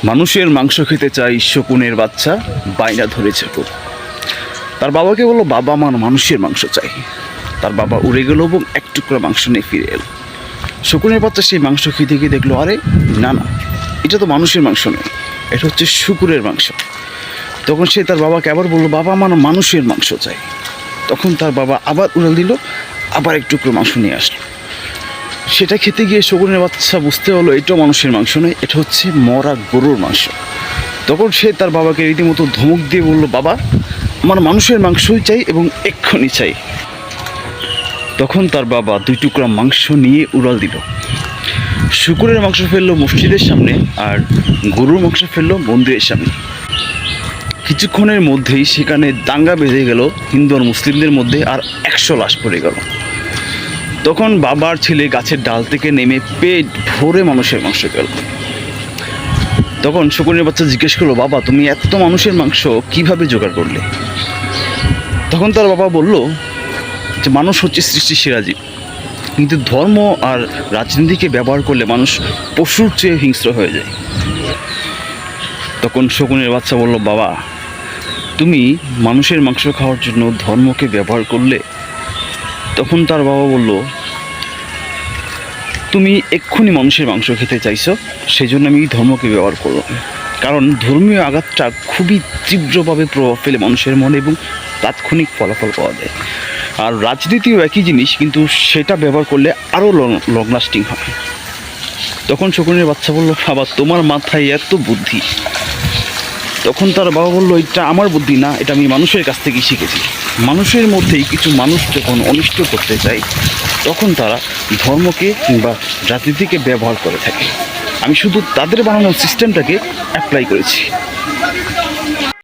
মানুষের মাংস খেতে চাই শকুনের বাচ্চা, বায়না ধরেছে খুব। তার বাবাকে বললো, বাবা আমার মানুষের মাংস চাই। তার বাবা উড়ে গেল এবং এক টুকরো মাংস নিয়ে ফিরে এলো। শকুনের বাচ্চা সেই মাংস খেতে গিয়ে দেখলো, আরে না না, এটা তো মানুষের মাংস নয়, এটা হচ্ছে শুকুরের মাংস। তখন সে তার বাবাকে আবার বললো, বাবা আমার মানুষের মাংস চাই। তখন তার বাবা আবার উড়াল দিল, আবার এক টুকরো মাংস নিয়ে আসলো। সেটা খেতে গিয়ে শকুনের বাচ্চা বুঝতে হলো এটাও মানুষের মাংস নয়, এটা হচ্ছে মরা গরুর মাংস। তখন সে তার বাবাকে রীতিমতো ধমক দিয়ে বলল, বাবা আমার মানুষের মাংসই চাই এবং এক্ষুনি চাই। তখন তার বাবা দুই টুকরা মাংস নিয়ে উড়াল দিল। শুকুরের মাংস ফেললো মসজিদের সামনে, আর গরুর মাংস ফেললো মন্দিরের সামনে। কিছুক্ষণের মধ্যেই সেখানে দাঙ্গা বেঁধে গেল হিন্দু আর মুসলিমদের মধ্যে, আর 100 লাশ পড়ে গেল। তখন বাবার ছেলে গাছের ডাল থেকে নেমে পেট ভরে মানুষের মাংস পেল। তখন শকুনের বাচ্চা জিজ্ঞেস করলো, বাবা তুমি এত মানুষের মাংস কিভাবে জোগাড় করলে? তখন তার বাবা বলল যে মানুষ হচ্ছে সৃষ্টির সেরা জীব, কিন্তু ধর্ম আর রাজনীতিকে ব্যবহার করলে মানুষ পশুর চেয়ে হিংস্র হয়ে যায়। তখন শকুনের বাচ্চা বলল, বাবা তুমি মানুষের মাংস খাওয়ার জন্য ধর্মকে ব্যবহার করলে। তখন তার বাবা বলল, তুমি এক্ষুনি মানুষের মাংস খেতে চাইছো, সেই জন্য আমি ধর্মকে ব্যবহার করব। কারণ ধর্মীয় আঘাতটা খুবই তীব্রভাবে প্রভাব ফেলে মানুষের মনে এবং তাৎক্ষণিক ফলাফল পাওয়া যায়। আর রাজনীতিও একই জিনিস, কিন্তু সেটা ব্যবহার করলে আরও লং লাস্টিং হয়। তখন শকুনের বাচ্চা বলল, বাবা তোমার মাথায় এত বুদ্ধি। তখন তার বাবা বলল, এটা আমার বুদ্ধি না, এটা আমি মানুষের কাছ থেকেই শিখেছি। মানুষের মধ্যেই কিছু মানুষ যখন অনিষ্ট করতে চায়, তখন তারা ধর্মকে কিংবা রাজনীতিকে ব্যবহার করে থাকে। আমি শুধু তাদের বানানোর সিস্টেমটাকে অ্যাপ্লাই করেছি।